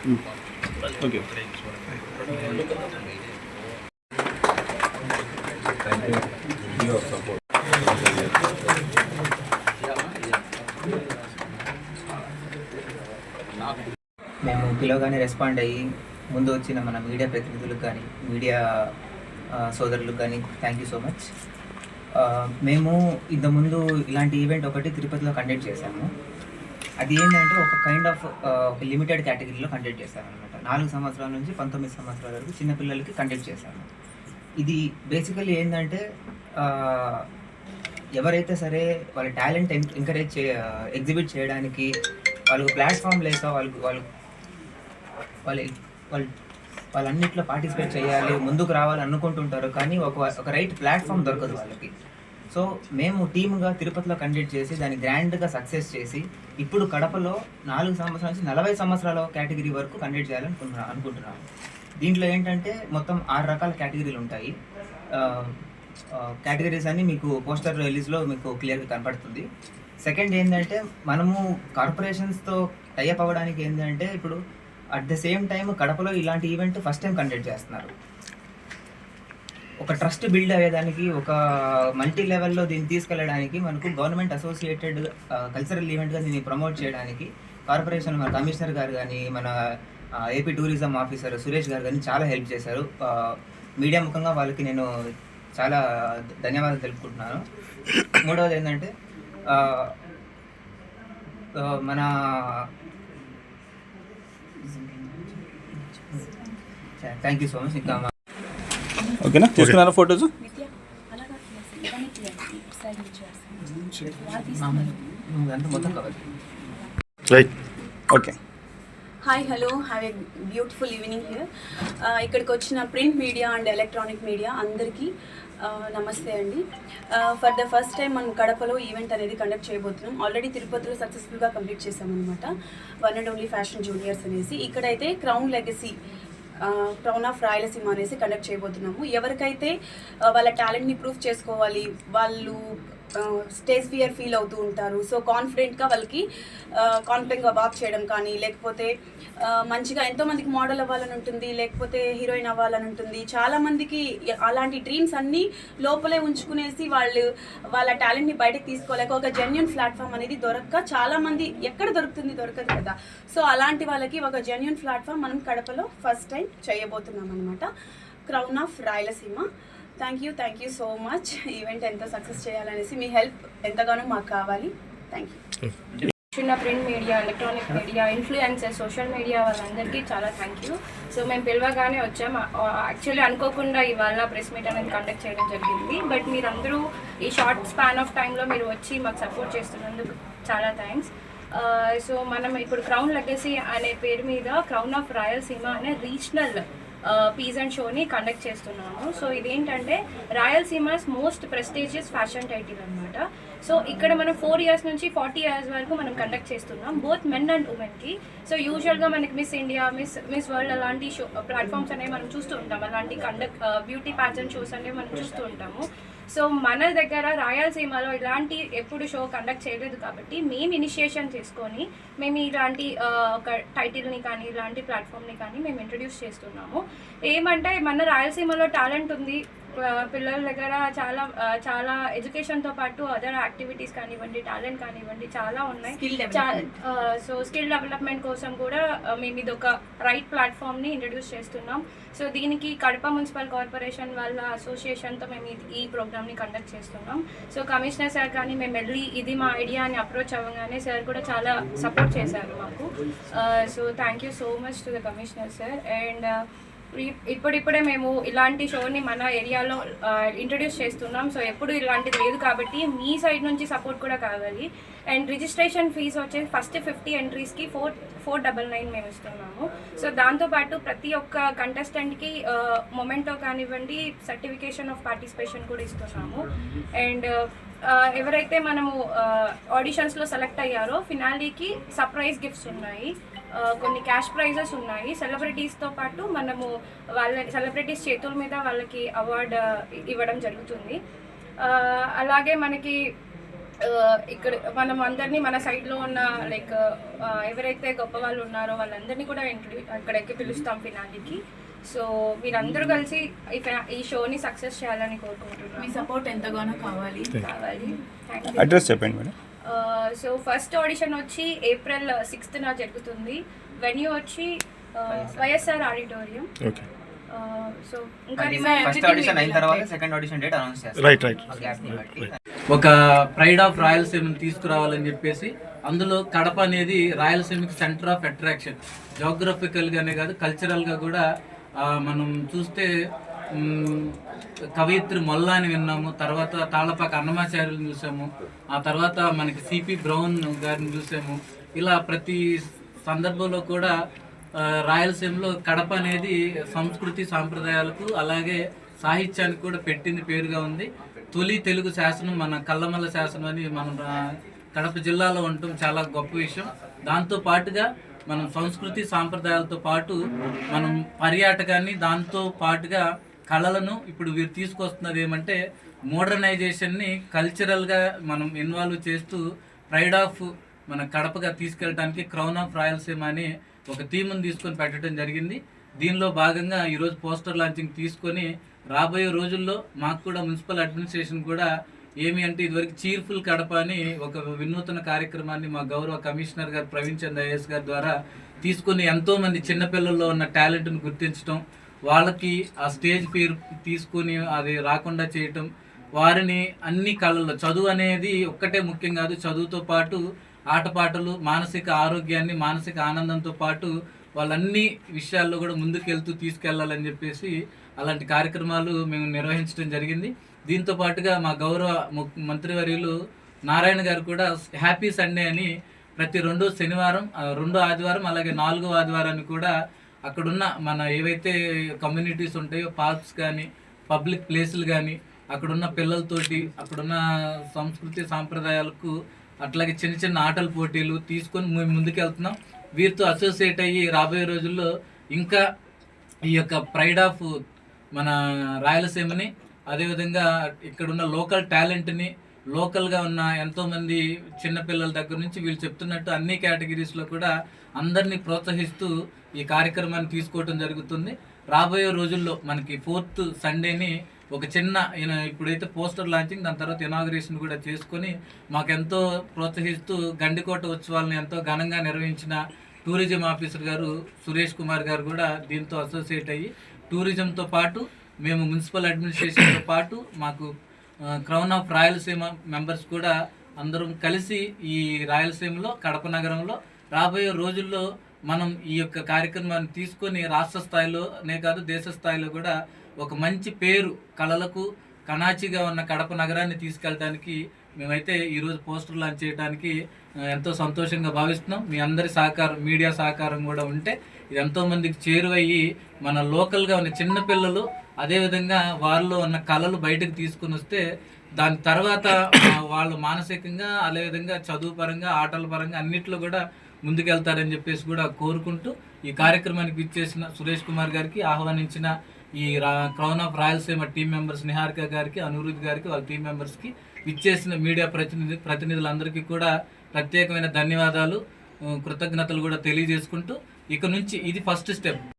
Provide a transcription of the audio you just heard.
Okay. మేము పిలవగానే respond అయ్యి ముందు వచ్చిన మన మీడియా ప్రతినిధులకు కానీ మీడియా సోదరులకు కానీ థ్యాంక్ యూ సో మచ్. మేము ఇంతకుముందు ఇలాంటి ఈవెంట్ ఒకటి తిరుపతిలో కండక్ట్ చేశాము. అది ఏంటంటే ఒక కైండ్ ఆఫ్ ఒక లిమిటెడ్ కేటగిరీలో కండక్ట్ చేశాము అనమాట. 4 సంవత్సరాల నుంచి 19 సంవత్సరాల వరకు చిన్నపిల్లలకి కండక్ట్ చేశాము. ఇది బేసికల్లీ ఏంటంటే ఎవరైతే సరే వాళ్ళ టాలెంట్ ఎంకరేజ్ ఎగ్జిబిట్ చేయడానికి వాళ్ళకు ప్లాట్ఫామ్ లేక వాళ్ళన్నిట్లో పార్టిసిపేట్ చేయాలి, ముందుకు రావాలి అనుకుంటుంటారు, కానీ ఒక రైట్ ప్లాట్ఫామ్ దొరకదు వాళ్ళకి. సో మేము టీమ్గా తిరుపతిలో కండక్ట్ చేసి దాన్ని గ్రాండ్గా సక్సెస్ చేసి ఇప్పుడు కడపలో 4 సంవత్సరాల నుంచి 40 సంవత్సరాల కేటగిరీ వరకు కండక్ట్ చేయాలనుకుంటున్నాము. దీంట్లో ఏంటంటే మొత్తం 6 రకాల కేటగిరీలు ఉంటాయి. కేటగిరీస్ అన్నీ మీకు పోస్టర్ రిలీజ్లో మీకు క్లియర్గా కనపడుతుంది. సెకండ్ ఏంటంటే మనము కార్పొరేషన్స్తో టైఅప్ అవ్వడానికి ఏంటంటే ఇప్పుడు అట్ ద సేమ్ టైం కడపలో ఇలాంటి ఈవెంట్ ఫస్ట్ టైం కండక్ట్ చేస్తున్నారు. ఒక ట్రస్ట్ బిల్డ్ అయ్యేదానికి, ఒక మల్టీ లెవెల్లో దీన్ని తీసుకెళ్ళడానికి మనకు గవర్నమెంట్ అసోసియేటెడ్ కల్చరల్ ఈవెంట్గా దీన్ని ప్రమోట్ చేయడానికి కార్పొరేషన్ మన కమిషనర్ గారు కానీ మన ఏపీ టూరిజం ఆఫీసర్ సురేష్ గారు కానీ చాలా హెల్ప్ చేశారు. మీడియా ముఖంగా వాళ్ళకి నేను చాలా ధన్యవాదాలు తెలుపుకుంటున్నాను. మూడవది ఏంటంటే మన థ్యాంక్ యూ సో మచ్. ఇంకా ఓకేనా, తీసుకున్నారా ఫోటోస్? మొత్తం cover right. Okay. Hi, hello, have a beautiful evening here. ఇక్కడికి వచ్చిన print media and electronic media అందరికీ నమస్తే అండి. ఫర్ ద ఫస్ట్ టైం మనం కడపలో ఈవెంట్ అనేది కండక్ట్ చేయబోతున్నాం. ఆల్రెడీ తిరుపతిలో సక్సెస్ఫుల్గా కంప్లీట్ చేసామన్నమాట. One and only fashion juniors అనేసి. ఇక్కడైతే క్రౌన్ ఆఫ్ రాయలసీమ అనేసి కండక్ట్ చేయబోతున్నాము. ఎవరికైతే వాళ్ళ టాలెంట్ని ప్రూవ్ చేసుకోవాలి, వాళ్ళు స్టేజ్ ఫియర్ ఫీల్ అవుతూ ఉంటారు. సో కాన్ఫిడెంట్గా వాళ్ళకి కాన్ఫిడెంట్గా వాక్ చేయడం కానీ, లేకపోతే మంచిగా ఎంతోమందికి మోడల్ అవ్వాలని ఉంటుంది, లేకపోతే హీరోయిన్ అవ్వాలని ఉంటుంది. చాలామందికి అలాంటి డ్రీమ్స్ అన్నీ లోపలే ఉంచుకునేసి వాళ్ళ టాలెంట్ని బయటకు తీసుకోలేక ఒక జెన్యున్ ప్లాట్ఫామ్ అనేది చాలామంది ఎక్కడ దొరకదు కదా. సో అలాంటి వాళ్ళకి ఒక జెన్యున్ ప్లాట్ఫామ్ మనం కడపలో ఫస్ట్ టైం చేయబోతున్నాం అనమాట. Crown of Rayalaseema. Thank you so much. Event ఎంతో సక్సెస్ చేయాలనేసి మీ హెల్ప్ ఎంతగానో మాకు కావాలి. థ్యాంక్ యూ. చిన్న print media, electronic media, influencer, social media వాళ్ళందరికీ చాలా థ్యాంక్ యూ. సో మేము పిలవగానే వచ్చాము. యాక్చువల్లీ అనుకోకుండా ఇవాళ ప్రెస్ మీట్ అనేది కండక్ట్ చేయడం జరిగింది. బట్ మీరందరూ ఈ షార్ట్ స్పాన్ ఆఫ్ టైంలో మీరు వచ్చి మాకు సపోర్ట్ చేస్తున్నందుకు చాలా థ్యాంక్స్. సో మనం ఇప్పుడు క్రౌన్ లెగసీ అనే పేరు మీద క్రౌన్ ఆఫ్ రాయలసీమ అనే రీజనల్ పీజెంట్ షోని కండక్ట్ చేస్తున్నాము. సో ఇదేంటంటే Rayalaseemas most prestigious fashion title అనమాట. సో ఇక్కడ మనం 4 ఇయర్స్ నుంచి 40 ఇయర్స్ వరకు మనం కండక్ట్ చేస్తున్నాం, బోత్ మెన్ అండ్ ఉమెన్కి. సో యూజువల్గా మనకి మిస్ ఇండియా, మిస్ వరల్డ్ అలాంటి షో ప్లాట్ఫామ్స్ అనేవి మనం చూస్తూ ఉంటాం. అలాంటి బ్యూటీ ప్యాజెంట్ షోస్ అనేవి మనం చూస్తూ ఉంటాము. సో మన దగ్గర రాయలసీమలో ఇలాంటి ఎప్పుడు షో కండక్ట్ చేయలేదు కాబట్టి మేము ఇనిషియేషన్ తీసుకొని మేము ఇలాంటి ఒక టైటిల్ని కానీ ఇలాంటి ప్లాట్ఫామ్ని కానీ మేము ఇంట్రడ్యూస్ చేస్తున్నాము. ఏమంటే మన రాయలసీమలో టాలెంట్ ఉంది, పిల్లల దగ్గర చాలా ఎడ్యుకేషన్తో పాటు అదర్ యాక్టివిటీస్ కానివ్వండి, టాలెంట్ కానివ్వండి చాలా ఉన్నాయి. సో స్కిల్ డెవలప్మెంట్ కోసం కూడా మేము ఇది ఒక రైట్ ప్లాట్ఫామ్ని ఇంట్రడ్యూస్ చేస్తున్నాం. సో దీనికి కడప మున్సిపల్ కార్పొరేషన్ వాళ్ళ అసోసియేషన్తో మేము ఈ ప్రోగ్రామ్ని కండక్ట్ చేస్తున్నాం. సో కమిషనర్ సార్ కానీ మేము వెళ్ళి ఇది మా ఐడియా అని అప్రోచ్ అవ్వగానే సార్ కూడా చాలా సపోర్ట్ చేశారు మాకు. So thank you so much to the commissioner sir. And ఇప్పుడిప్పుడే మేము ఇలాంటి షోని మన ఏరియాలో ఇంట్రడ్యూస్ చేస్తున్నాం. సో ఎప్పుడు ఇలాంటిది లేదు కాబట్టి మీ సైడ్ నుంచి సపోర్ట్ కూడా కావాలి. అండ్ రిజిస్ట్రేషన్ ఫీజు వచ్చేసి ఫస్ట్ 50 ఎంట్రీస్కి 499 మేము ఇస్తున్నాము. సో దాంతోపాటు ప్రతి ఒక్క కంటెస్టెంట్కి మొమెంటో కానివ్వండి, సర్టిఫికేషన్ ఆఫ్ పార్టిసిపేషన్ కూడా ఇస్తున్నాము. అండ్ ఎవరైతే మనము ఆడిషన్స్లో సెలెక్ట్ అయ్యారో ఫినాలీకి సర్ప్రైజ్ గిఫ్ట్స్ ఉన్నాయి, కొన్ని క్యాష్ ప్రైజెస్ ఉన్నాయి. సెలబ్రిటీస్తో పాటు మనము సెలబ్రిటీస్ చేతుల మీద వాళ్ళకి అవార్డు ఇవ్వడం జరుగుతుంది. అలాగే మనకి ఇక్కడ మనం అందరినీ మన సైడ్లో ఉన్న లైక్ ఎవరైతే గొప్ప వాళ్ళు ఉన్నారో వాళ్ళందరినీ కూడా ఇక్కడికి పిలుస్తాం ఫినాలికి. సో మీరందరూ కలిసి ఈ షోని సక్సెస్ చేయాలని కోరుకుంటున్నాను. మీ సపోర్ట్ ఎంతగానో కావాలి. థ్యాంక్ యూ. అడ్రస్ చెప్పండి మేడం. సో ఫస్ట్ ఆడిషన్ వచ్చి April 6th జరుగుతుంది. వెన్యూ వచ్చి వైఎస్ఆర్ ఆడిటోరియం. ఓకే. సో ఇంకా ఫస్ట్ ఆడిషన్ అయిన తర్వాత సెకండ్ ఆడిషన్ డేట్ అనౌన్స్ చేస్తారు. Right right. ఆ గ్యాప్ ని బట్టి ఒక ప్రైడ్ ఆఫ్ రాయలసీమని తీసుకురావాలని చెప్పేసి అందులో కడప అనేది రాయలసీమకి సెంటర్ ఆఫ్ అట్రాక్షన్. జోగ్రఫికల్గానే కాదు కల్చరల్గా కూడా మనం చూస్తే కవయిత్రి మొల్లా అని విన్నాము, తర్వాత తాళ్ళపాక అన్నమాచార్యులను చూసాము, ఆ తర్వాత మనకి సిపి బ్రౌన్ గారిని చూసాము. ఇలా ప్రతి సందర్భంలో కూడా రాయలసీమలో కడప అనేది సంస్కృతి సాంప్రదాయాలకు అలాగే సాహిత్యానికి కూడా పెట్టింది పేరుగా ఉంది. తొలి తెలుగు శాసనం మన కల్లమల్ల శాసనం అని మనం కడప జిల్లాలో ఉండటం చాలా గొప్ప విషయం. దాంతో పాటుగా మనం సంస్కృతి సాంప్రదాయాలతో పాటు మనం పర్యాటకాన్ని దాంతో పాటుగా కళలను ఇప్పుడు వీరు తీసుకొస్తున్నది ఏమంటే మోడర్నైజేషన్ని కల్చరల్గా మనం ఇన్వాల్వ్ చేస్తూ ప్రైడ్ ఆఫ్ మన కడపగా తీసుకెళ్ళడానికి క్రౌన్ ఆఫ్ రాయలసీమ అని ఒక థీమ్ని తీసుకొని పెట్టడం జరిగింది. దీనిలో భాగంగా ఈరోజు పోస్టర్ లాంచింగ్ తీసుకొని రాబోయే రోజుల్లో మాకు కూడా మున్సిపల్ అడ్మినిస్ట్రేషన్ కూడా ఏమి అంటే ఇదివరకు చీర్ఫుల్ కడప అని ఒక వినూతన కార్యక్రమాన్ని మా గౌరవ కమిషనర్ గారు ప్రవీణ్ చంద్ర ఐఏఎస్ గారి ద్వారా తీసుకొని ఎంతోమంది చిన్నపిల్లల్లో ఉన్న టాలెంట్ను గుర్తించడం, వాళ్ళకి ఆ స్టేజ్ పేరు తీసుకొని అది రాకుండా చేయటం, వారిని అన్ని కళల్లో చదువు అనేది ఒక్కటే ముఖ్యం కాదు, చదువుతో పాటు ఆటపాటలు మానసిక ఆరోగ్యాన్ని మానసిక ఆనందంతో పాటు వాళ్ళన్ని విషయాల్లో కూడా ముందుకెళ్తూ తీసుకెళ్లాలని చెప్పేసి అలాంటి కార్యక్రమాలు మేము నిర్వహించడం జరిగింది. దీంతో పాటుగా మా గౌరవ మంత్రివర్యులు నారాయణ గారు కూడా హ్యాపీ సండే అని ప్రతి రెండో శనివారం, రెండో ఆదివారం అలాగే నాలుగో ఆదివారాన్ని కూడా అక్కడున్న మన ఏవైతే కమ్యూనిటీస్ ఉంటాయో పార్క్స్ కానీ పబ్లిక్ ప్లేసులు కానీ అక్కడున్న పిల్లలతోటి అక్కడున్న సంస్కృతి సాంప్రదాయాలకు అట్లాగే చిన్న చిన్న ఆటల పోటీలు తీసుకొని మేము ముందుకెళ్తున్నాం. వీరితో అసోసియేట్ అయ్యి రాబోయే రోజుల్లో ఇంకా ఈ యొక్క ప్రైడ్ ఆఫ్ మన రాయలసీమని అదేవిధంగా ఇక్కడున్న లోకల్ టాలెంట్ని లోకల్గా ఉన్న ఎంతోమంది చిన్నపిల్లల దగ్గర నుంచి వీళ్ళు చెప్తున్నట్టు అన్ని కేటగిరీస్లో కూడా అందరినీ ప్రోత్సహిస్తూ ఈ కార్యక్రమాన్ని తీసుకోవటం జరుగుతుంది. రాబోయే రోజుల్లో మనకి 4th సండేని ఒక చిన్న ఇప్పుడైతే పోస్టర్ లాంచింగ్ దాని తర్వాత ఇనాగ్రేషన్ కూడా చేసుకొని మాకెంతో ప్రోత్సహిస్తూ గండికోట ఉత్సవాలను ఎంతో ఘనంగా నిర్వహించిన టూరిజం ఆఫీసర్ గారు సురేష్ కుమార్ గారు కూడా దీంతో అసోసియేట్ అయ్యి టూరిజంతో పాటు మేము మున్సిపల్ అడ్మినిస్ట్రేషన్తో పాటు మాకు క్రౌన్ ఆఫ్ రాయలసీమ మెంబర్స్ కూడా అందరం కలిసి ఈ రాయలసీమలో కడప నగరంలో రాబోయే రోజుల్లో మనం ఈ యొక్క కార్యక్రమాన్ని తీసుకొని రాష్ట్ర స్థాయిలోనే కాదు దేశ స్థాయిలో కూడా ఒక మంచి పేరు కళలకు కణాచిగా ఉన్న కడప నగరాన్ని తీసుకెళ్ళడానికి మేమైతే ఈరోజు పోస్టర్ లాంచ్ చేయడానికి ఎంతో సంతోషంగా భావిస్తున్నాం. మీ అందరి సహకారం మీడియా సహకారం కూడా ఉంటే ఇది ఎంతోమందికి చేరువయ్యి మన లోకల్గా ఉన్న చిన్నపిల్లలు అదేవిధంగా వారిలో ఉన్న కళలు బయటకు తీసుకుని వస్తే దాని తర్వాత వాళ్ళు మానసికంగా అదేవిధంగా చదువు పరంగా ఆటల పరంగా అన్నిట్లో కూడా ముందుకెళ్తారని చెప్పేసి కూడా కోరుకుంటూ ఈ కార్యక్రమానికి ఇచ్చేసిన సురేష్ కుమార్ గారికి ఆహ్వానించిన ఈ crown of Rayalaseema team members Niharika గారికి అనురుద్ గారికి వాళ్ళ టీం మెంబర్స్కి ఇచ్చేసిన మీడియా ప్రతినిధులందరికీ కూడా ప్రత్యేకమైన ధన్యవాదాలు కృతజ్ఞతలు కూడా తెలియజేసుకుంటూ ఇక నుంచి ఇది ఫస్ట్ స్టెప్.